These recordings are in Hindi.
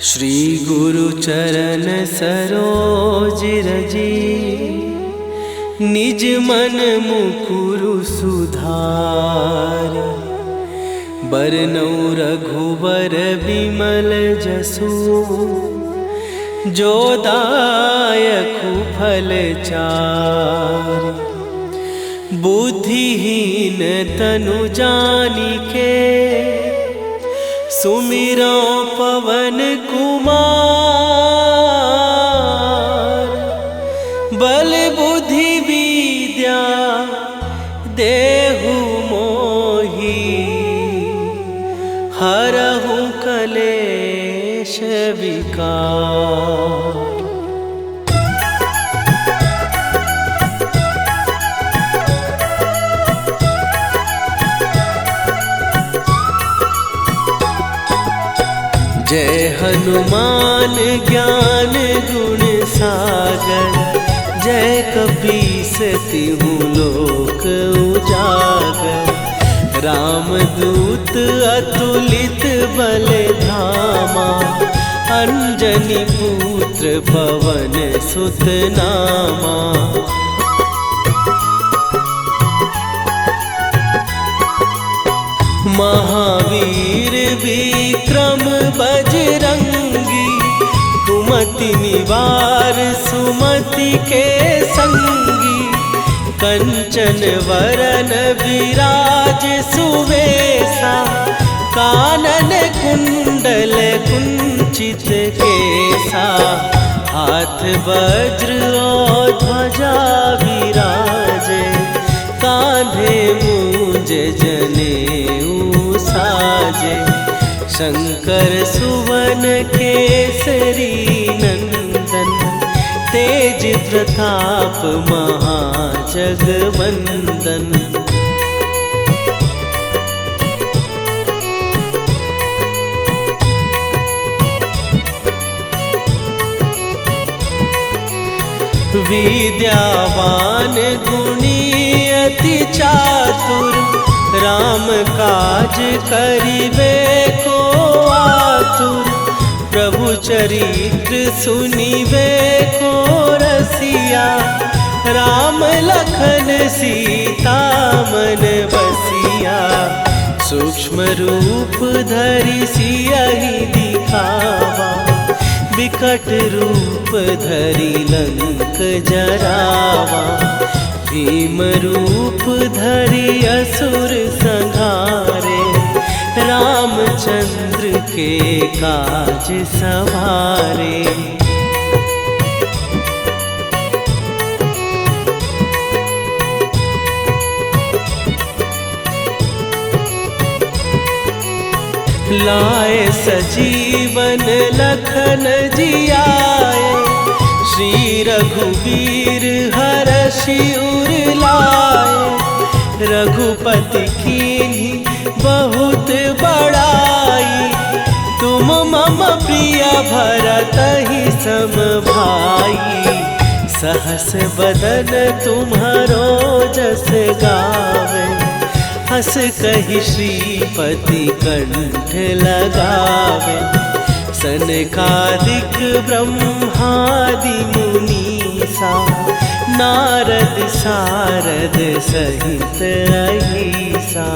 श्री गुरु चरण सरोज रजी, निज मन मुकुरु सुधार। बरनउँ रघुवर बिमल जसु, जो दायकु फल चारि। बुद्धिहीन तनु जानिके, सुमिरो पवन कुमार। बल बुद्धि विद्या देहु मोहि, हरहु कलेश विकार। जय हनुमान ज्ञान गुण सागर, जय कपीस तिहुँ लोक उजागर। रामदूत अतुलित बल धामा, अंजनी पुत्र पवन सुत नामा। महावीर विक्रम बजरंगी, कुमति निवार सुमति के संगी। कंचन वरन विराज सुवेशा, कानन कुंडल कुंचित केसा। हाथ वज्र और ध्वजा विराजे, कांधे मूंज जनेऊ साजे। शंकर सुवन केसरी नंदन, तेज प्रताप महाजगवंदन। विद्यावान गुणी अति चातुर, राम काज करिबे को आतुर। प्रभु चरित्र सुनिबे को रसिया, राम लखन सीता मन बसिया। सूक्ष्म रूप धरि सियहि दिखावा, विकट रूप धरि लंक जरावा। भीम रूप धरि असुर संहारे, रामचंद्र के काज सवारे। लाए सजीवन लखन जियाए, श्री रघुवीर हरषि उर लाए। रघुपति कीन्ही बहुत बड़ाई, तुम मम प्रिय भरतहि सम भाई। सहस बदन तुम्हारो जस गावे, हस कहि श्रीपति कंठ लगावे। सनकादिक ब्रह्मादि मुनीसा, नारद सारद सहित अहिसा।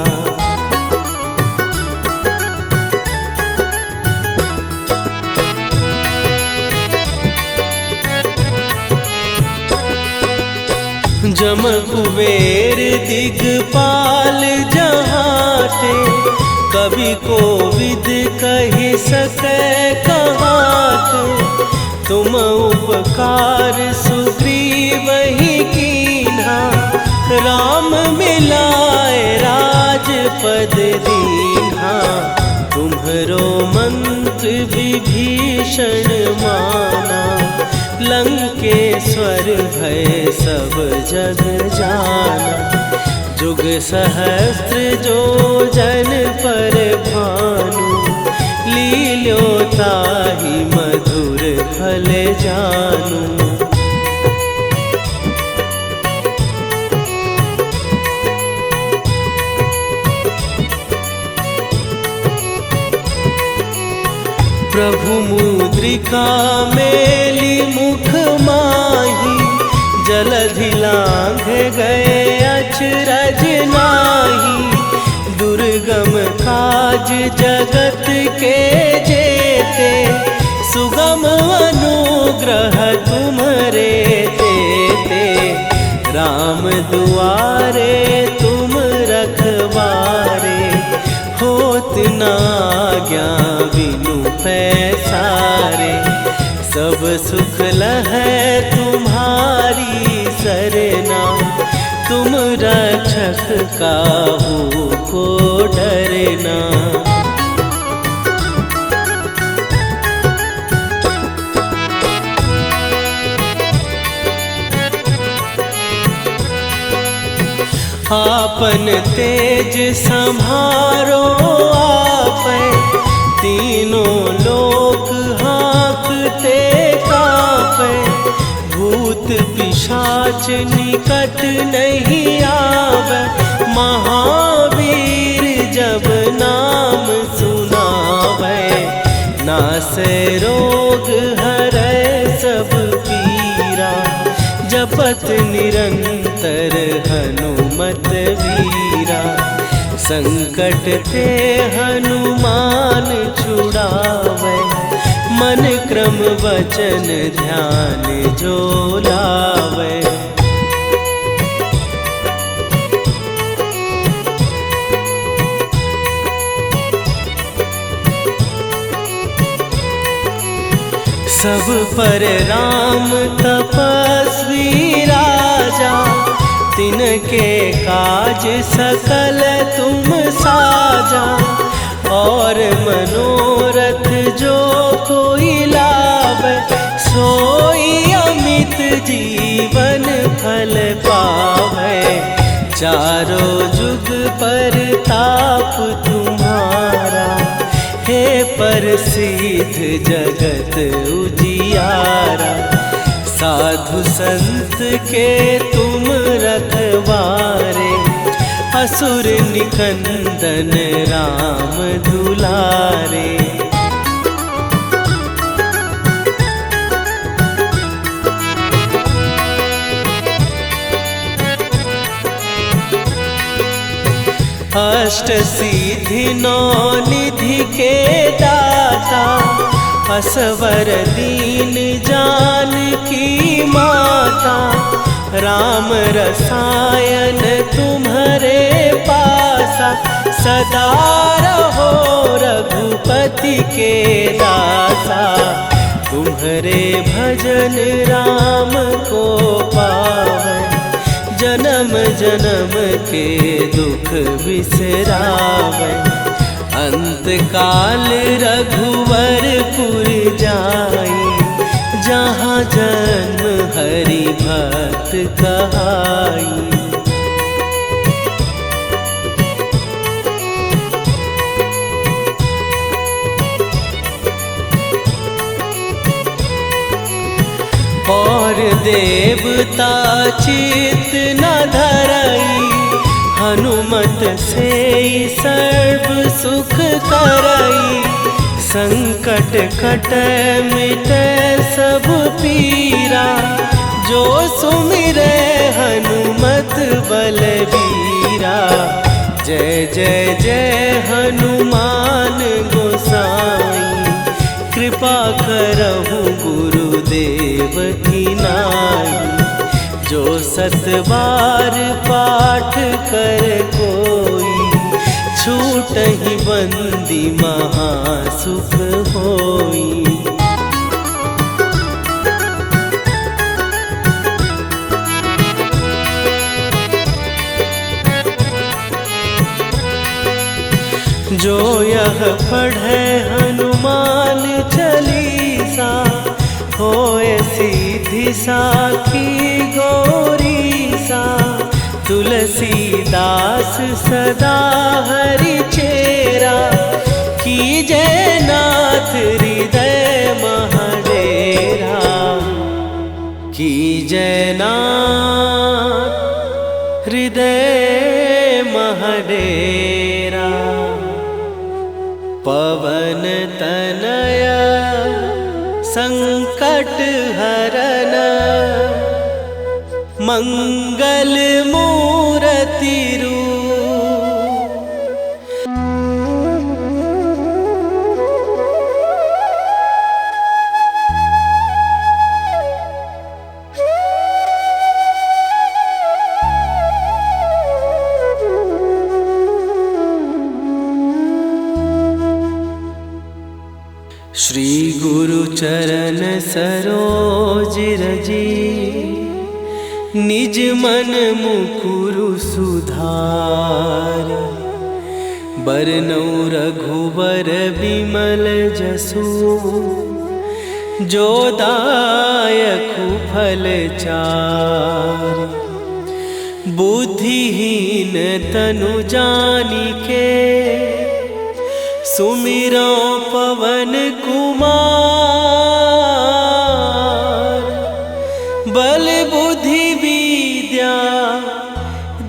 जम कुबेर दिगपाल जहाते, कवि कोविद कहि सकै कहाते। तुम उपकार सुग्रीवहि कीन्हा, राम मिलाए राजपद दीन्हा। तुम्हरो मंत्र विभीषण माना, लंकेश्वर भय सब जग जाना। जुग सहस्त्र जो जन पर भानु, लील्यो ताहि मधुर फल जानू। प्रभु मुद्रिका मेली मुख माही, जलधि लांघ गए अचरज नाही। दुर्गम काज जगत के जेते, सुगम अनुग्रह तुम्हरे तेते। राम दुआरे तुम रखवारे, होत न आज्ञा बिनु पैसारे। सब सुख लहै तुम्हारी सरना, तुम रक्षक काहू को डरना। आपन तेज संभारो आपै, तीनों लोक हाँकते कांपै। भूत पिशाच निकट नहीं आवे, महावीर जब नाम सुनावे। नासै रोग हरै सब पीरा, जपत निरंतर हनुमत वीरा। संकट ते हनुमान छुड़ावे, मन क्रम वचन ध्यान जो लावे। सब पर राम तपस्वी राजा, तिनके काज सकल तुम साजा। और मनोरथ जो कोई लावे, सोई अमित जीवन फल पावे। चारों जुग पर ताप तुम्हारा, हे प्रसिद्ध जगत उजियारा। साधु संत के तुम रखवारे, असुर निकंदन राम दुलारे। अष्ट सिद्धि नौ निधि के दाता, असवर दीन जानकी माता। राम रसायन तुम्हारे पासा, सदा रहो रघुपति के दासा। तुम्हारे भजन राम को पावे, जन्म जन्म के दुख बिसरावे। अंत काल रघुवरपुर जाई, जहाँ जन्म हरि भक्त कहाई। और देवता चित न धरई, हनुमत से सर्व सुख करई। संकट कट मिट सब पीरा, जो सुमिरै हनुमत बलबीरा। जय जय जय हनुमान गोसाई, कृपा करहु गुरुदेव की नाई। जो सत बार पाठ कर कोई, छूटहि बंदी महासुख होई। जो यह पढ़े हनुमान चालीसा, होए सीधी साखी गौरीसा। तुलसीदास सदा हरि चेरा, कीजय नाथ हृदय महडेरा। कीजय नाथ हृदय महडेरा। पवन तनया संकट हरन मंगल मूर्ति रूप। श्री गुरु चरण सरोज रजी निज मन मुकुरु सुधार। बरनौ रघुबर बिमल जसु जो दायकु फल चार। बुद्धिहीन तनु जानिके सुमिरो पवन कुमार। बल बुद्धि विद्या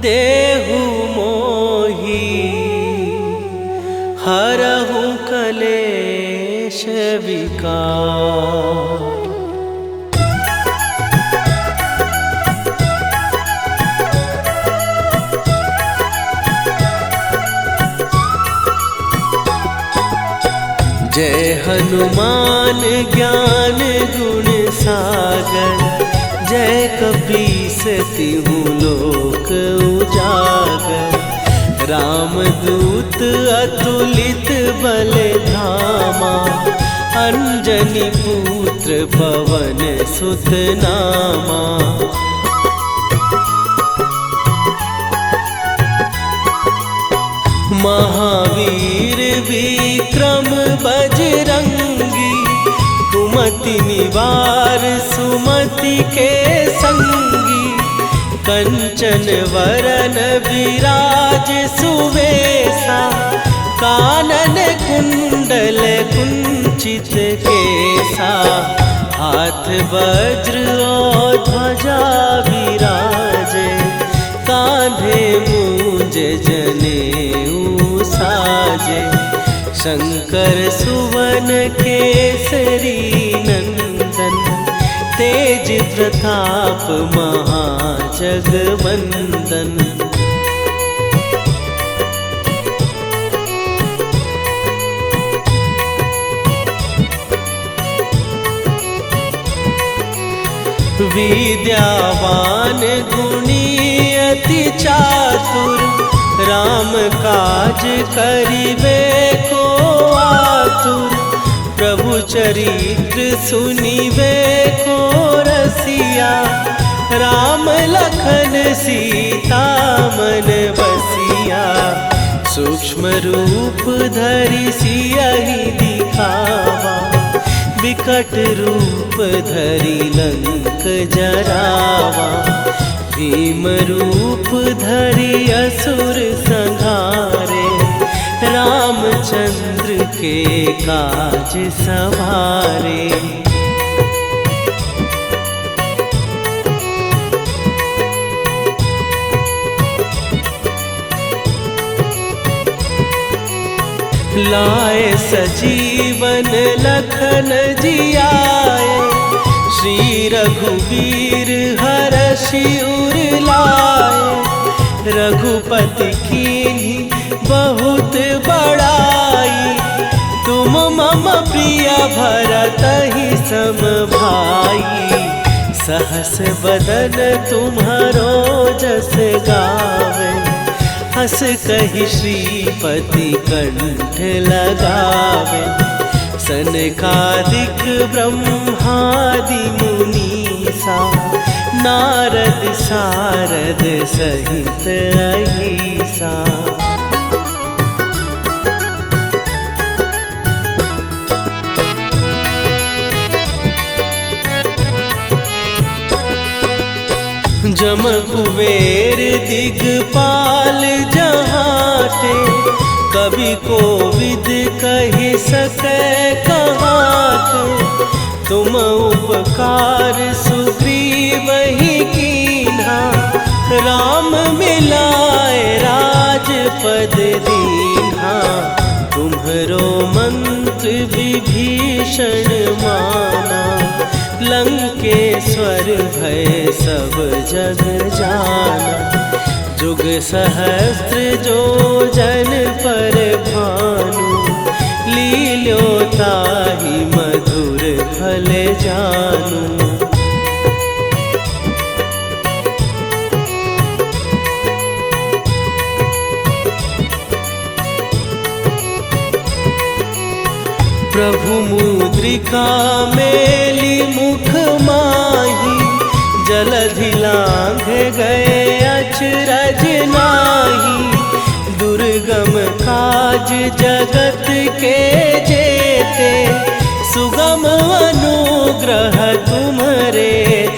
देहु मोहि हरहु कलेश विकार। जय हनुमान ज्ञान गुण सागर। जय कपीस तिहु लोक उजागर। रामदूत अतुलित बल धामा। अंजनी पुत्र पवन सुत नामा। महावीर विक्रम बजरंगी। कुमति निवार सुमति के संगी। कंचन वरन विराज सुवेशा। कानन कुंडल कुंचित केसा। हाथ वज्र और ध्वजा विराजे। कांधे मूंज जनेऊ साजे। शंकर सुवन केसरी नंदन। तेज प्रताप महाजगवंदन। विद्यावान गुणी अति चातुर। राम काज करिबे को आतुर। प्रभु चरित्र सुनिबे को रसिया। राम लखन सीता मन बसिया। सूक्ष्म रूप धरि सियहि दिखावा। विकट रूप धरि लंक जरावा। भीम रूप धरि असुर संहारे। रामचंद्र के काज सवारे। लाए सजीवन लखन जियाए। श्री रघुवीर हरषि उर लाए। रघुपति कीन्ही बहुत बड़ाई। तुम मम प्रिय भरतहि सम भाई। सहस बदन तुम्हारो जस गावे। हस कहि श्रीपति कंठ लगावे। सनकादिक ब्रह्मादि मुनीसा। नारद सारद सहित अहिसा। जम कुबेर दिगपाल जहाते। कवि कोविद कहि सकै कहाते। तुम उपकार सुग्रीवहि कीन्हा। राम मिलाए राजपद दीन्हा। तुम्ह तुम्हरो मंत्र विभीषण माना, लंकेश्वर भय सब जग जाना। जुग सहस्त्र जो जन पर भानु, लील्यो ताहि मधुर फल जानू। प्रभु मुद्रिका मेली मुख माही, जलधि लांघ गए अचरज नाही। दुर्गम काज जगत के जेते, सुगम अनुग्रह तुम्हरे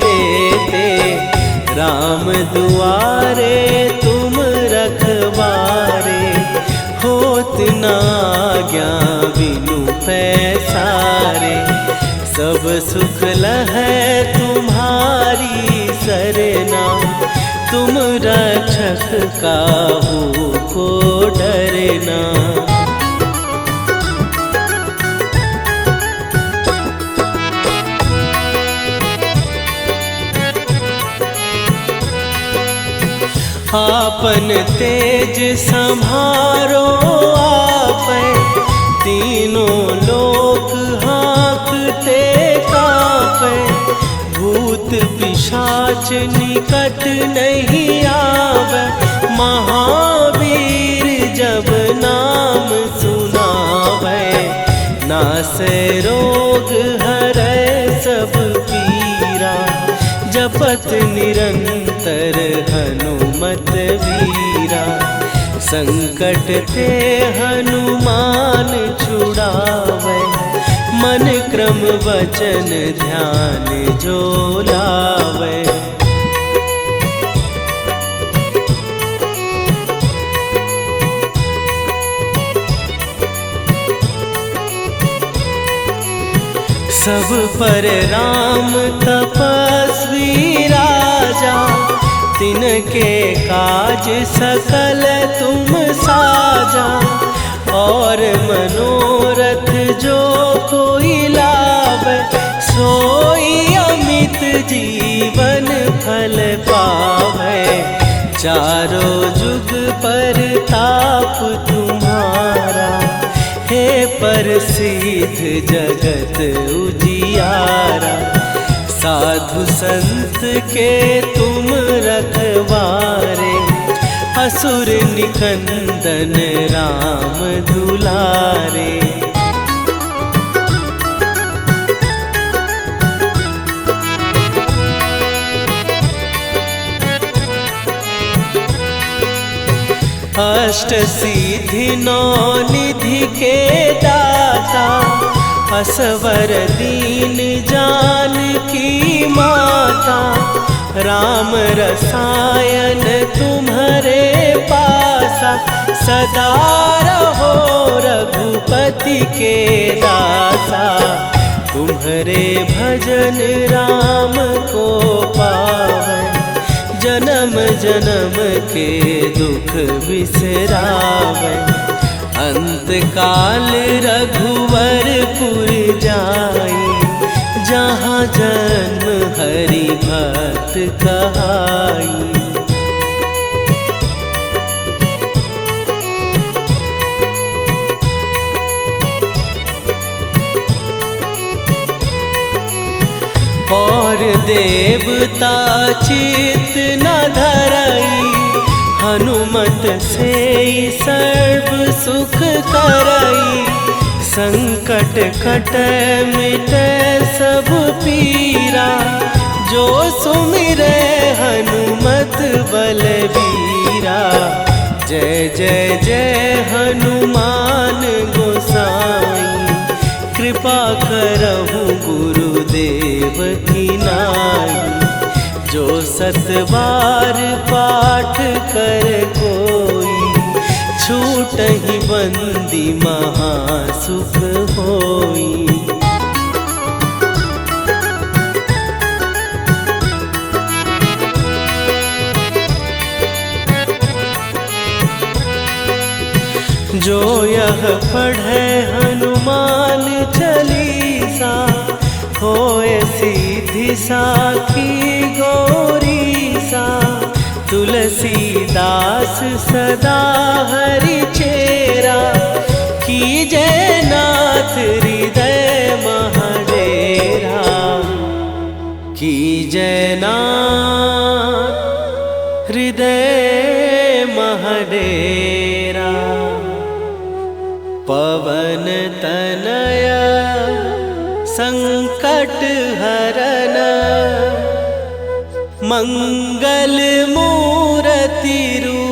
तेते। राम दुआरे तुम रखवारे, होत न आज्ञा बिनु पैसारे। सब सुख लहै तुम्हारी सरना, तुम रक्षक काहू को डरना। आपन तेज संभारो आपै, तीनों लोक हाँकते कांपै। भूत पिशाच निकट नहीं आवे, महावीर जब नाम सुनावे। नासै रोग हरै सब पीरा, जपत निरंतर हनुमत वीरा। संकट ते हनुमान छुड़ावे, मन क्रम वचन ध्यान जो लावे। सब पर राम तपस्वी राजा, तिनके काज सकल तुम साजा। और मनोरथ जो कोई लावे, सोई अमित जीवन फल पावे। चारों जुग पर ताप तुम्हारा, हे प्रसिद्ध जगत उजियारा। साधु संत के तुम रखवारे, असुर निकंदन राम दुलारे। अष्ट सिद्धि नौ निधि के दाता, असवर दीन जानकी माता। राम रसायन तुम्हारे पासा, सदा रहो रघुपति के दासा। तुम्हारे भजन राम को पावै, जन्म जन्म के दुख बिसरावे। अंत काल रघुवरपुर जाई, जहाँ जन्म हरि भक्त कहाई। और देवता चित न धरई, हनुमत से सर्व सुख करई। संकट कटै मिटै सब पीरा, जो सुमिरै हनुमत बलबीरा। जय जय जय हनुमान गोसाई, कृपा करहु गुरुदेव की नाई। जो सत बार पाठ कर कोई, छूटहि बंदी महासुख होई। जो यह यह पढ़े हनुमान चालीसा, होए सीधी साखी गौरी सा। तुलसीदास सदा हरि चेरा, कीजय नाथ हृदय महडेरा। कीजय नाथ हृदय महडेरा। पवन तनय संकट हरन, मंगल मूर्ति रूप।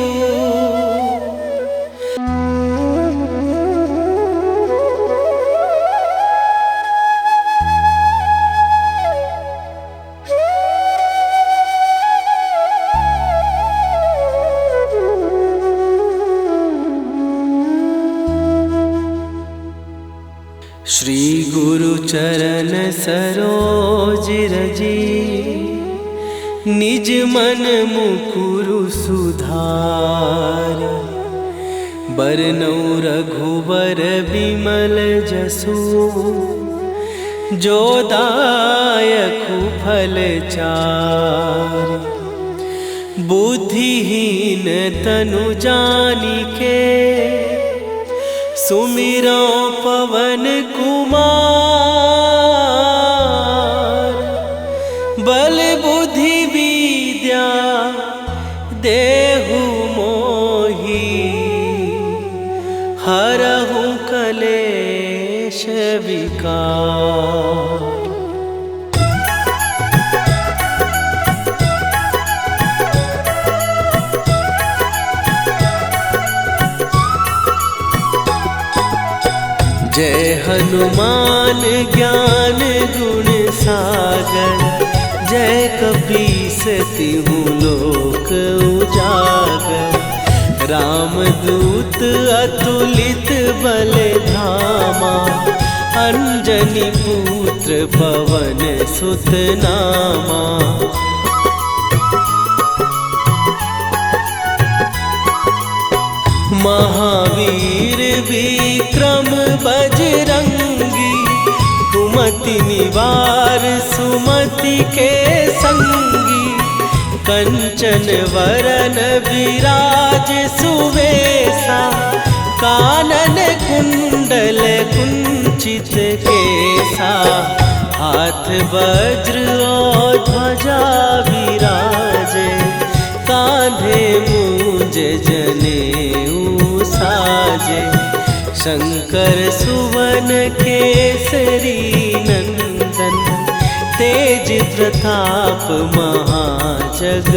श्री गुरु चरण सरोज रजी, निज मन मुकुरु सुधार। बरनौ रघुबर बिमल जसु, जो दायकु फल चार। बुद्धिहीन तनु जानिके, सुमिरो पवन कुमार। बल बुद्धि विद्या देहु मोहि, हरहु कलेश विकार। जय हनुमान ज्ञान गुण सागर, जय कपीस तिहु लोक उजागर। रामदूत अतुलित बल धामा, अंजनी पुत्र पवन सुत नामा। महावीर विक्रम बजरंगी, कुमति निवार सुमति के संगी। कंचन वरन विराज सुवेशा, कानन कुंडल कुंचित केसा। हाथ वज्र और ध्वजा विराजे, कांधे मूंज जनेऊ साजे। शंकर सुवन केसरी नंदन, तेज प्रताप महाजगवंदन।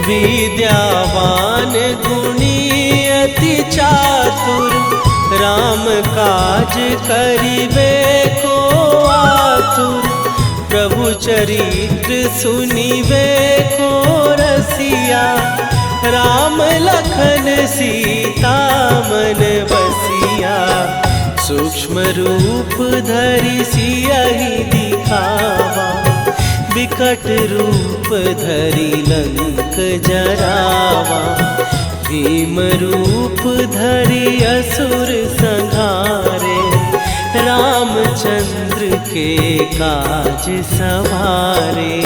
विद्यावान गुणी अति चातुर, राम काज करिबे को आतुर। प्रभु चरित्र सुनिबे को रसिया, राम लखन सीता मन बसिया। सूक्ष्म रूप धरि सियहि दिखावा, विकट रूप धरि लंक जरावा। भीम रूप धरि असुर संहारे, रामचंद्र के काज सवारे।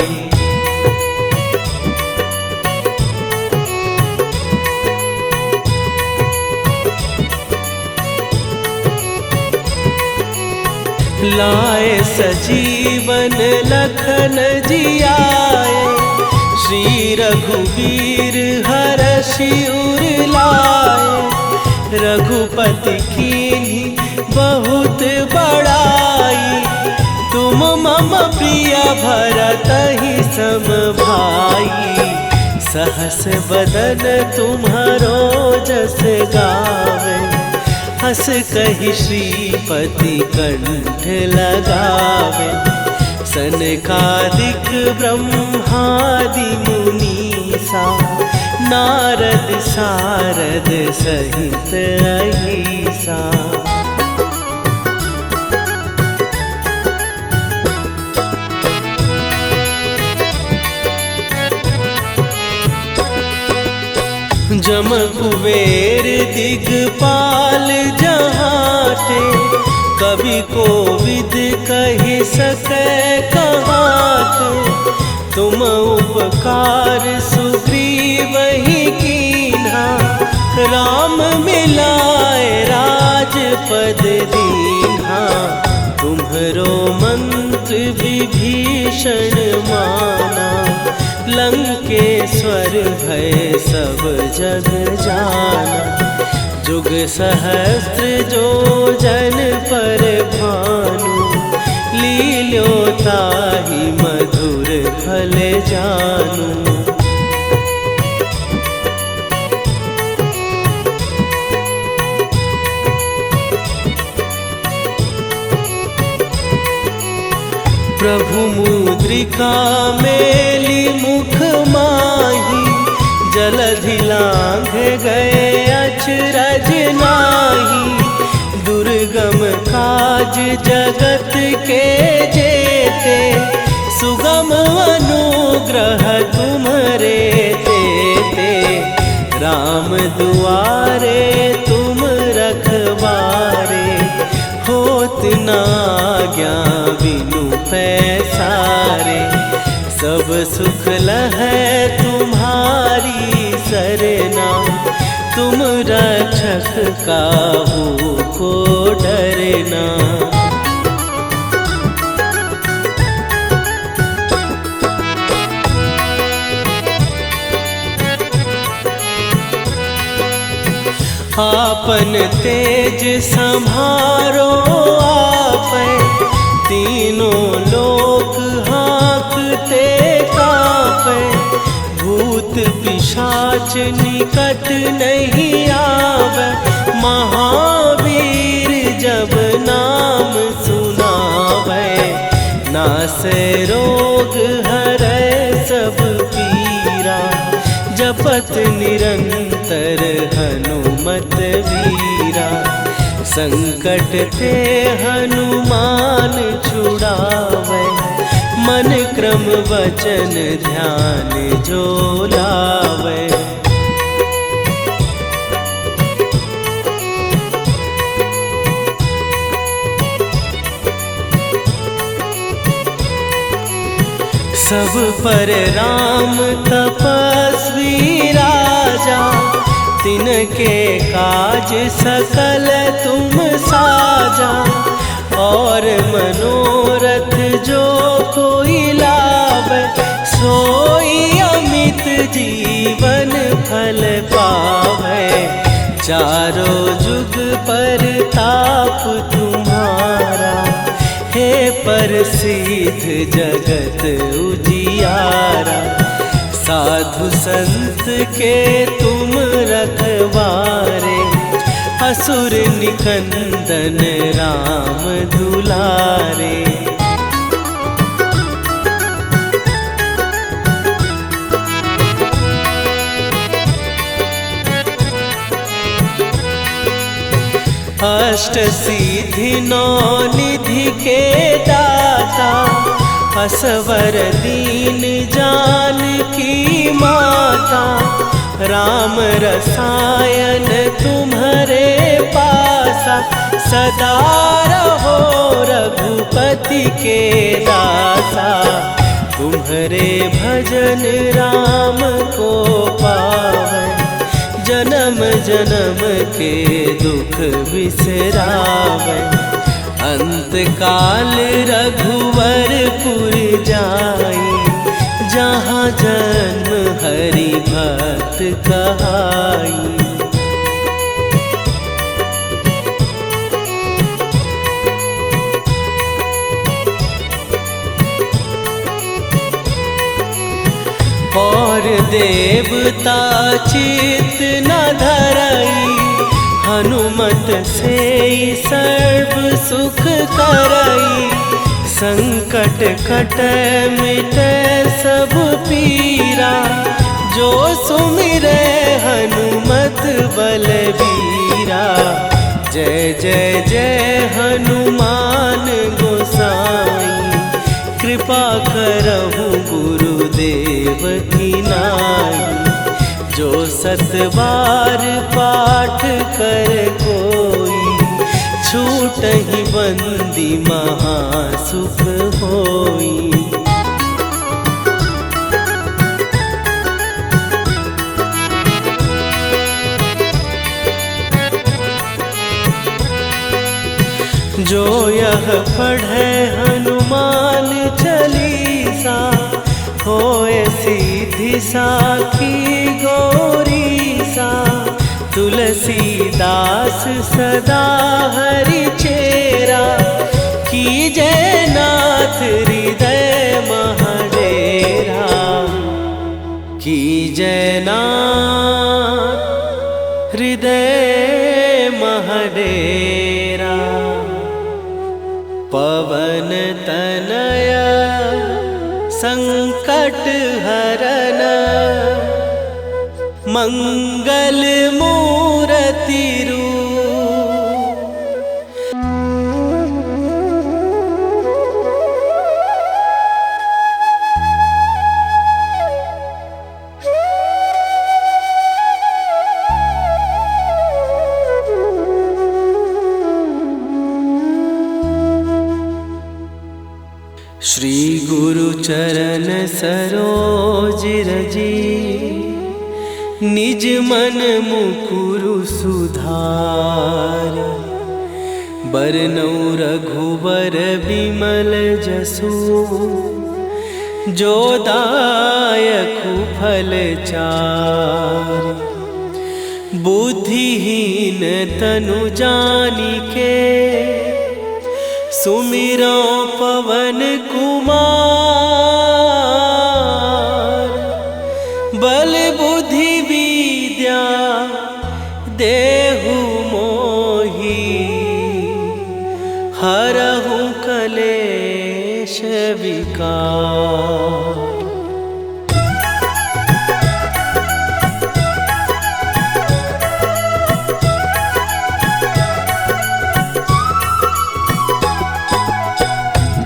लाए सजीवन लखन जियाए, श्री रघुवीर हरषि उर लाए। रघुपति कीन्ही बहुत बड़ाई, तुम मम प्रिय भरतहि सम भाई। सहस बदन तुम्हारो जस गावे, हस कहि श्रीपति कंठ लगावे। सनकादिक ब्रह्मादि मुनीसा, नारद सारद सहित अहिसा। जम कुबेर दिगपाल जहाते, कवि कोविद कहि सकै कहाते। तुम उपकार सुग्रीवहि कीन्हा, राम मिलाए राजपद दीन्हा। तुम्हरो मंत्र विभीषण माना, लंकेश्वर भय सब जग जाना। जुग सहस्त्र जो जन पर भानु, लील्यो ताहि मधुर फल जानू। प्रभु मुद्रिका मेली मुख माही, जलधि लांघ गए अचरज नाही। दुर्गम काज जगत के जेते, सुगम अनुग्रह तुम्हरे तेते। राम दुआरे तुम रखवारे, होत न आज्ञा बिनु पैसारे। सब सुख लहै तुम्हारी सरना, तुम रक्षक काहू को डरना। आपन तेज सम्हारो आपै, तीनों लोक हाँकते काँपै। भूत पिशाच निकट नहीं आवे, महावीर जब नाम सुनावे। नासै रोग हरै सब पीरा, जपत निरंतर हनुमत वीरा। संकट ते हनुमान छुड़ावे, मन क्रम वचन ध्यान जो लावे। सब पर राम तपस्वी राजा, तिनके काज सकल तुम साजा। और मनोरथ जो कोई लावे, सोई अमित जीवन फल पावे। चारों जुग पर ताप तुम्हारा, हे प्रसिद्ध जगत उजियारा। साधु संत के तुम रखवारे, असुर निकंदन राम दुलारे। अष्ट सिद्धि नौ निधि के दाता, असवर दीन जानकी माता। राम रसायन तुम्हारे पासा, सदा रहो रघुपति के दासा। तुम्हारे भजन राम को पावै, जन्म जन्म के दुख बिसरावै। अंत काल रघुवरपुर जाई, जहाँ जन्म हरि भक्त कहाई। और देवता चित न धरई, हनुमत से सर्व सुख करई। संकट कटै मिटै सब पीरा, जो सुमिरै हनुमत बलबीरा। जय जय जय हनुमान गोसाई, कृपा करहु गुरुदेव की नाई। जो 7 बार पाठ कर कोई, छूटहि बंदी महासुख होई। जो यह पढ़े हनुमान चालीसा, होए सीधी साखी गौरीसा। तुलसीदास सदा हरि चेरा, कीजय नाथ हृदय महडेरा। कीजय नाथ हृदय महडेरा। पवन तनया संकट हरन, मंगल मूर्ति रूप। श्री गुरु चरण सरोज रजी, निज मन मुकुरु सुधार। बरनौ रघुबर बिमल जसु, जो दायकु फल चार। बुद्धिहीन तनु जानिके, सुमिरो पवन कुमार। बल बुद्धि विद्या देहु मोहि, हरहु कलेश विकार।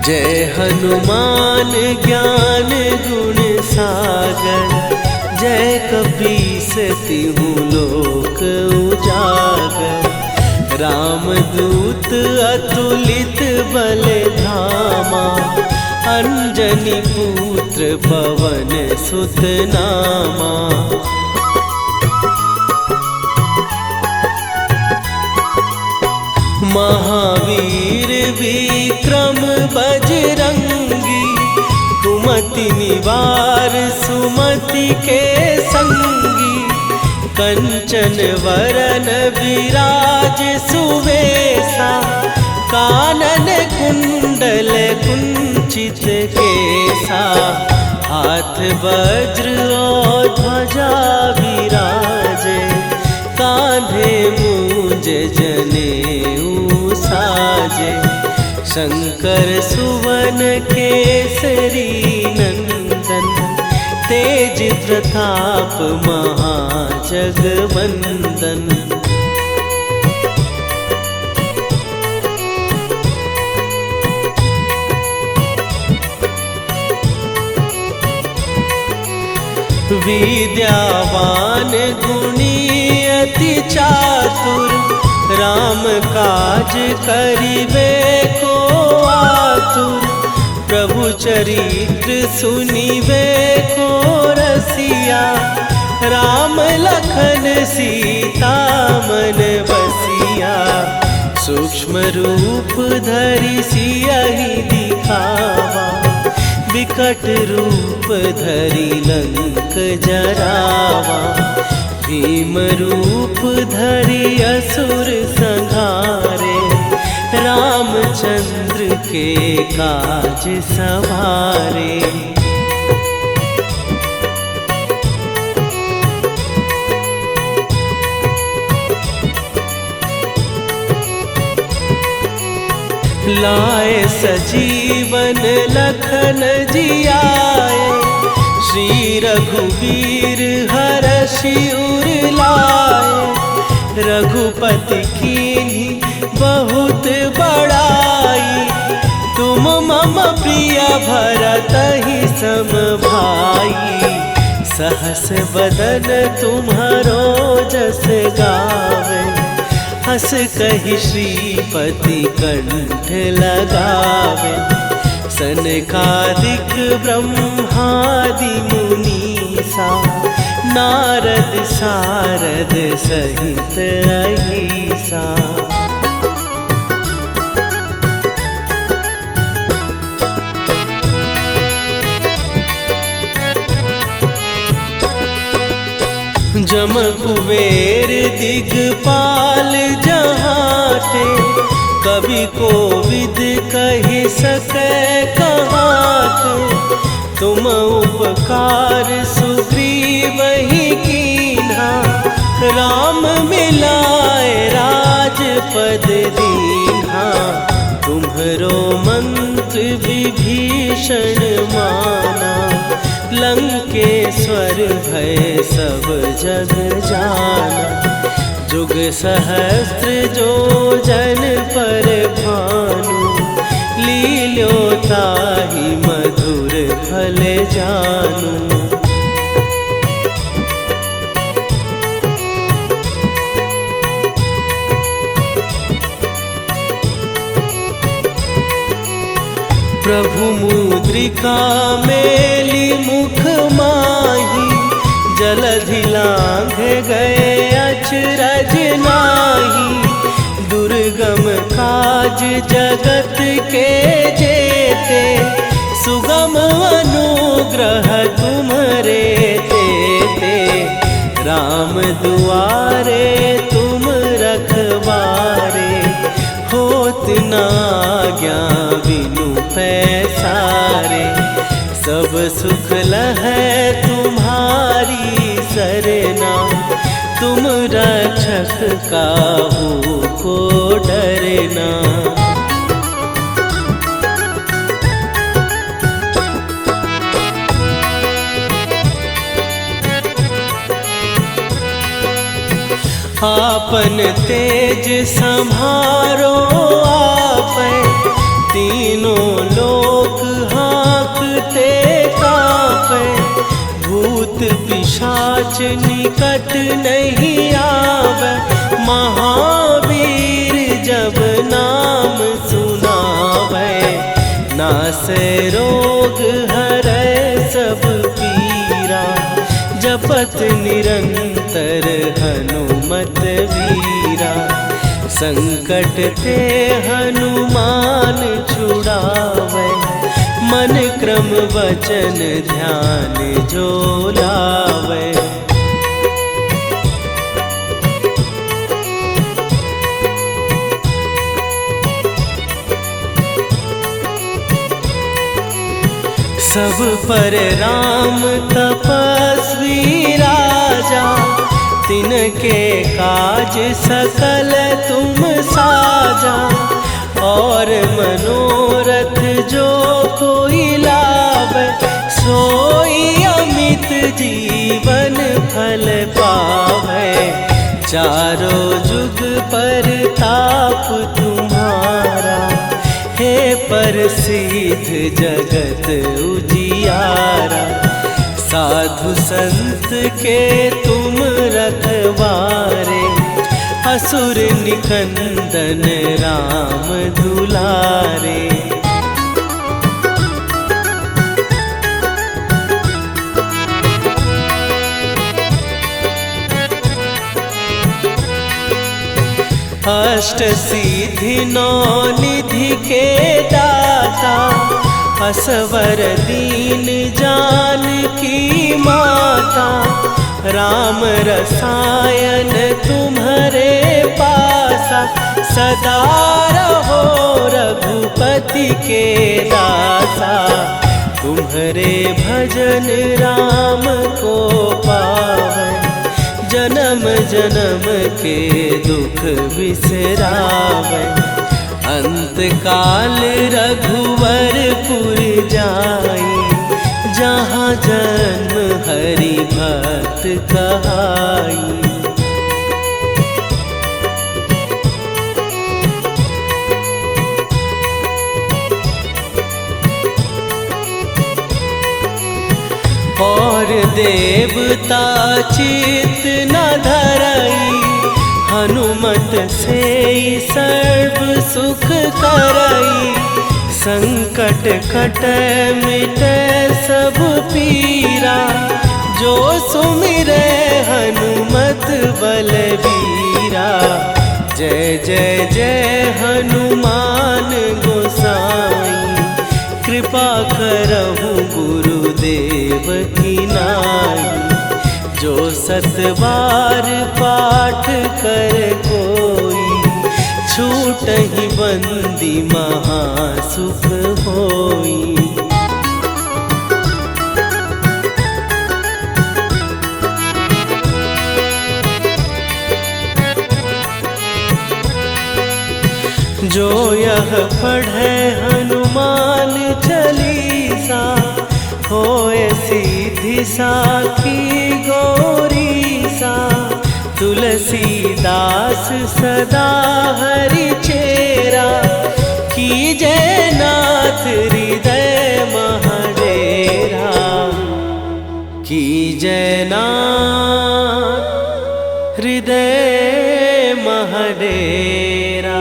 जय हनुमान ज्ञान गुण सागर, जय कपीस तिहु लोक उजागर। रामदूत अतुलित बल धामा, अंजनी पुत्र पवन सुत नामा। महावीर विक्रम बजरंगी, कुमति निवार सुमति के संगी। कंचन वरन विराज सुवेशा, कानन कुंडल कुंचित केसा। हाथ वज्र और ध्वजा विराजे, कांधे मूंज जनेऊ साजे। शंकर सुवन केसरी नंदन, तेज प्रताप महाजगवंदन। विद्यावान गुणी अति चातुर, राम काज करिबे को आतुर। प्रभु चरित्र सुनिबे को रसिया, राम लखन सीता मन बसिया। सूक्ष्म रूप धरि सियहि दिखावा, विकट रूप धरि लंक जरावा। भीम रूप धरि असुर संहारे, रामचंद्र के काज सवारे। लाए सजीवन लखन जियाए, श्री रघुवीर हरषि उर लाए। रघुपति कीन्ही बहुत बड़ाई, तुम मम प्रिय भरतहि सम भाई। सहस बदन तुम्हारो जस गावे, हस कहि श्रीपति कंठ लगावे। सनकादिक ब्रह्मादि मुनीसा, नारद सारद सहित अहिसा। जम कुबेर दिगपाल जहाँ थे, कवि कोविद कहि सकै कहाते। तुम उपकार सुग्रीव ही कीन्हा, राम मिलाए राजपद दीन्हा। तुम्हरो मंत्र विभीषण माना, लंकेश्वर भय सब जग जाना। जुग सहस्त्र जो जन पर भानु, लील्यो ताहि मधुर फल जानू। प्रभु मुद्रिका मेली मुख माही, जलधि लांघ गए अचरज नाही। दुर्गम काज जगत के जेते, सुगम अनुग्रह तुम्हरे तेते। राम दुआरे तुम रखवारे, होत न आज्ञा बिनु पैसारे। सब सुख लहै तुम्हारी सरना, तुम रक्षक काहू को डरना। आपन तेज सम्हारो आपै, तीनों लोक हाँकते कांपै। भूत पिशाच निकट नहीं आवे, महावीर जब नाम सुनावे। नासै रोग हरै सब पीरा, जपत निरंतर हनुमत वीरा। संकट ते हनुमान छुड़ावे, मन क्रम वचन ध्यान जो लावे। सब पर राम तपस्वी राजा, तिनके काज सकल तुम साजा। और मनोरथ जो कोई लावे, सोई अमित जीवन फल पावे। चारों जुग पर ताप तुम्हारा, हे प्रसिद्ध जगत उजियारा। साधु संत के तुम रखवारे, असुर निकंदन राम दुलारे। अष्ट सिद्धि नौ निधि के दाता, असवर दीन जानकी माता। राम रसायन तुम्हारे पासा, सदा रहो रघुपति के दासा। तुम्हारे भजन राम को पावै, जन्म जन्म के दुख बिसरावे। अंत काल रघुवरपुर जाई, जहाँ जन्म हरि भक्त कहाई। और देवता चित न धरई, हनुमत से सर्व सुख करई। संकट कटै मिटै सब पीरा, जो सुमिरै हनुमत बलबीरा। जय जय जय हनुमान गोसाई, कृपा करहु गुरुदेव की नाई। जो 7 बार पाठ कर कोई, छूटहि बंदी महासुख होई। जो यह पढ़े हनुमान चालीसा, होए सीधी साखी गौरीसा। तुलसीदास सदा हरि चेरा, कीजय नाथ हृदय महडेरा। कीजय नाथ हृदय महडेरा।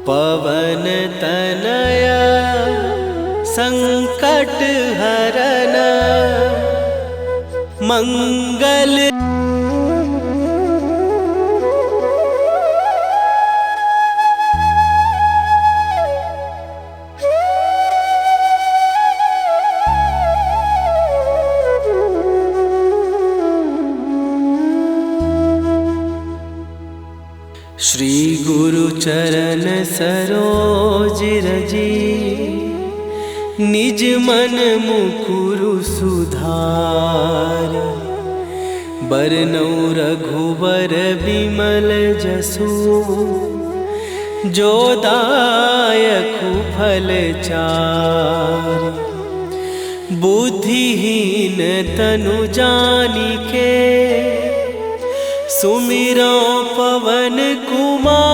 पवन तनया संकट हरन, मंगल। श्री गुरु चरण सरोज रजी, निज मन मुकुरु सुधार। बरनउँ रघुबर बिमल जसु, जो दायकु फल चार। बुद्धिहीन तनु जानिके, सुमिरो पवन कुमार।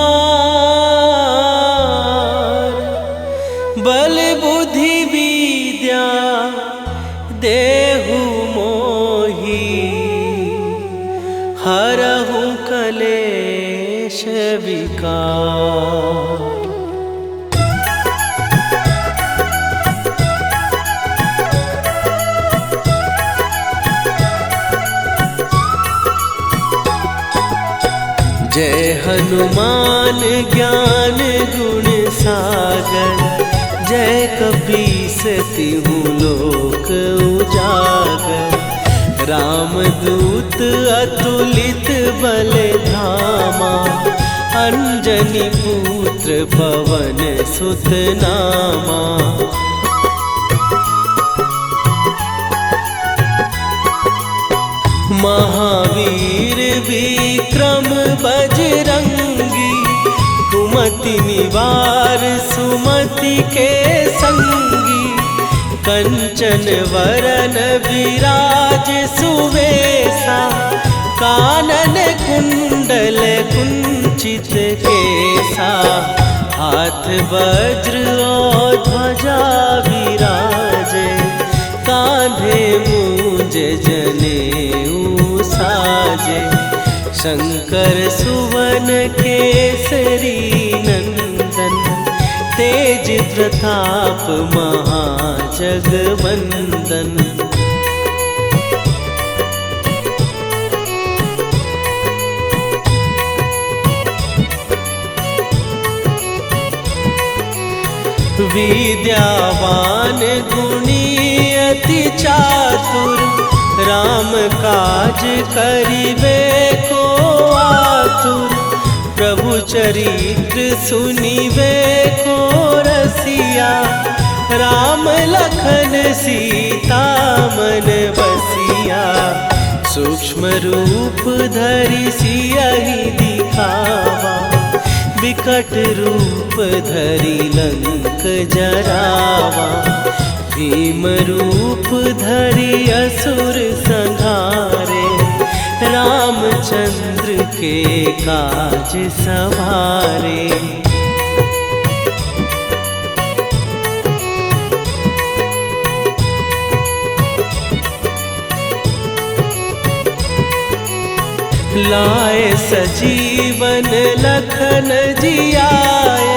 बल बुद्धि विद्या देहु मोहि, हरहु कलेश विकार। जय हनुमान ज्ञान गुण सागर, जय कपीस तिहु लोक उजागर। रामदूत अतुलित बल धामा, अंजनी पुत्र पवन सुत नामा। महावीर विक्रम बजरंगी, कुमति निवार सुमति के संगी। कंचन वरन विराज सुवेशा, कानन कुंडल कुंचित केसा। हाथ वज्र और ध्वजा विराजे, कांधे मूंज जनेऊ साजे। शंकर सुवन केसरी नंदन, तेज प्रताप महाजगवंदन। विद्यावान गुणी अति चातुर, राम काज करिबे को आतुर। प्रभु चरित्र सुनिबे को रसिया, राम लखन सीता मन बसिया। सूक्ष्म रूप धरि सियहि दिखावा, विकट रूप धरि लंक जरावा। भीम रूप धरि असुर संहारे, रामचंद्र के काज सवारे। लाए सजीवन लखन जियाए,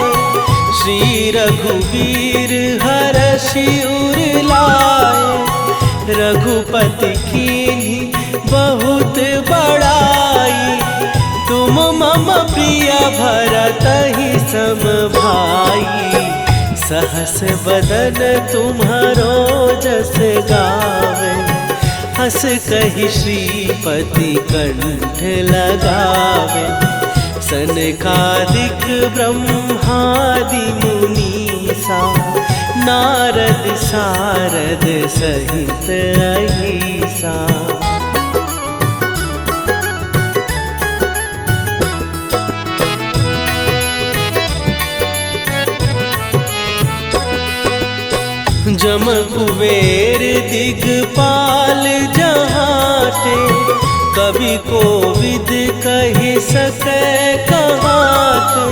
श्री रघुवीर हरषि उर लाए। रघुपति कीन्ही बहुत बड़ाई, तुम मम प्रिय भरतहि सम भाई। सहस बदन तुम्हारो जस गावे, हस कहि श्रीपति कंठ लगावे। सनकादिक ब्रह्मादि मुनीसा, नारद सारद सहित अहिसा। जम कुबेर दिगपाल जहाते, कवि कोविद कहि सकै कहाते।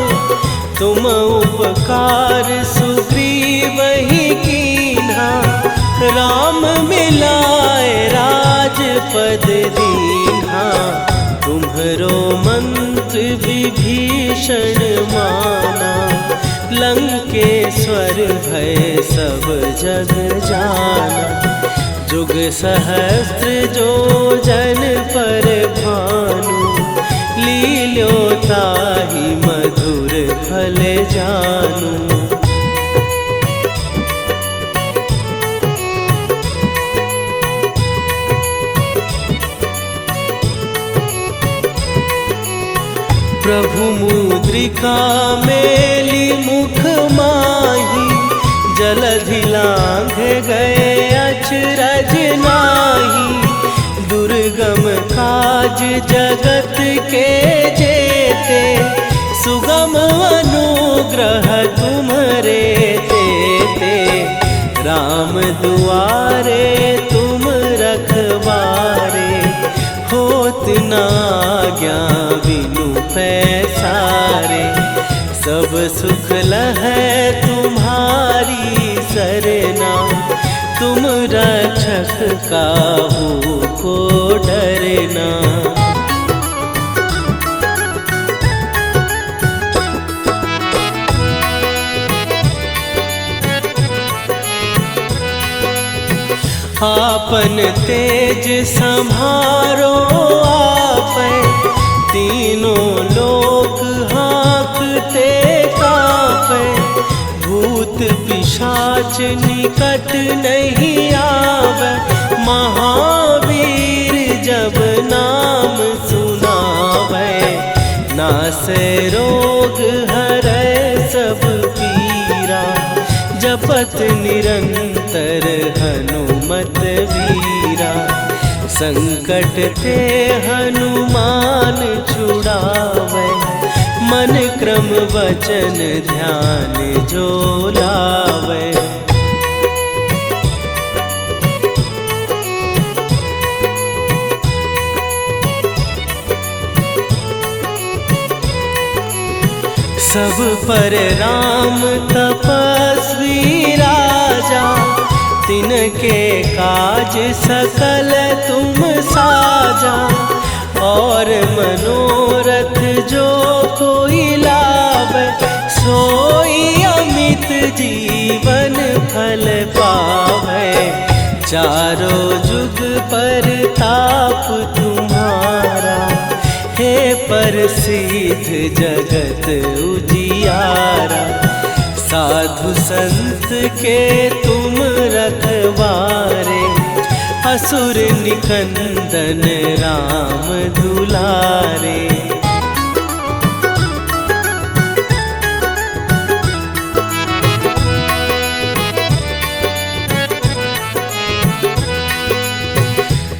तुम उपकार सुग्रीवहि कीन्हा, राम मिलाए राजपद दीन्हा। तुम्हरो मंत्र विभीषण माना, लंकेश्वर भय सब जग जाना। जुग सहस्त्र जो जन पर भानु, लील्यो ताहि मधुर फल जानू। प्रभु मुद्रिका मेली मुख माही, जलधि लांघ गए अचरज नाही। दुर्गम काज जगत के जेते, सुगम अनुग्रह तुम्हरे तेते। राम दुआरे तुम रखवारे, होत न आज्ञा बिनु पैसारे। सब सुख लहै तुम्हारी सरना, तुम रक्षक काहू को डरना। आपन तेज सम्हारो आपै, तीनों लोक हाँकते काँपै। भूत पिशाच निकट नहीं आवे, महावीर जब नाम सुनावे। नासै रोग हरै सब पीरा, जपत निरंतर हनुमत वीरा। संकट ते हनुमान छुड़ावे, मन क्रम वचन ध्यान जो लावे। सब पर राम तपस्वी राजा, तिनके काज सकल तुम साजा। और मनोरथ जो कोई लावे, सोई अमित जीवन फल पावे। चारों जुग पर ताप तुम्हारा, हे प्रसिद्ध जगत उजियारा। साधु संत के तुम रखवारे, असुर निकंदन राम दुलारे।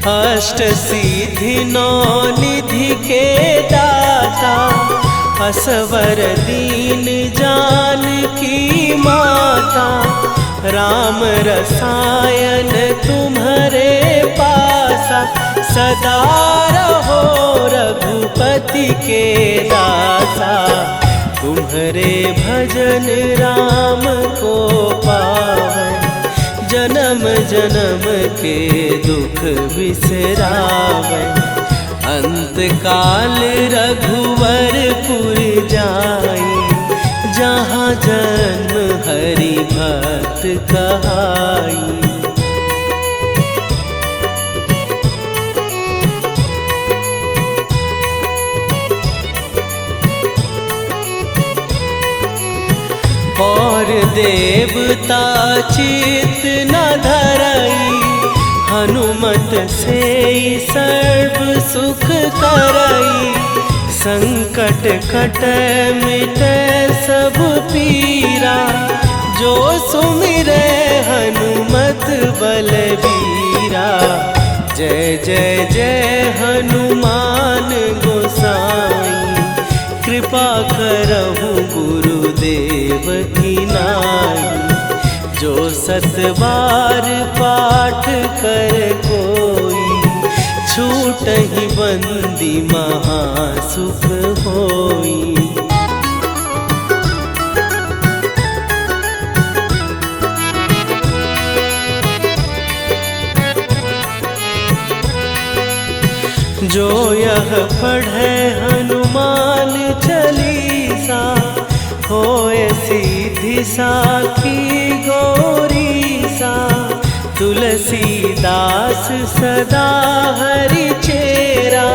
अष्ट सिद्धि नौ निधि के दाता, असवर दीन जानकी माता। राम रसायन तुम्हारे पासा, सदा रहो रघुपति के दासा। तुम्हारे भजन राम को पावै, जन्म जन्म के दुख बिसरावै। अंतकाल रघुवरपुर जाई, जहाँ जन्म हरि भक्त कहाई। और देवता चित न धरई, हनुमत से सर्व सुख करई। संकट कटै मिटै सब पीरा, जो सुमिरै हनुमत बलबीरा। जय जय जय हनुमान गोसाई, कृपा करहु गुरुदेव की नाई। जो 7 बार पाठ कर कोई, छूटहि बंदी महासुख होई। जो यह पढ़े हनुमान चालीसा, होए सीधी साखी गौरीसा। तुलसीदास सदा हरि चेरा,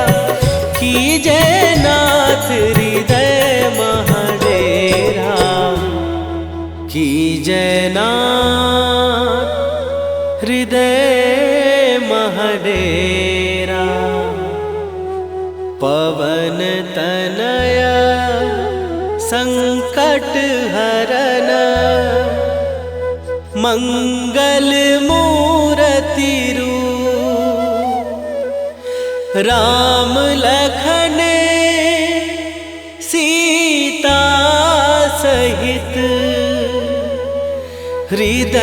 कीजय नाथ हृदय महडेरा। कीजय नाथ हृदय महडेरा। पवन तनया संकट हरन, मंगल मूरति रूप। राम लखन सीता सहित, हृदय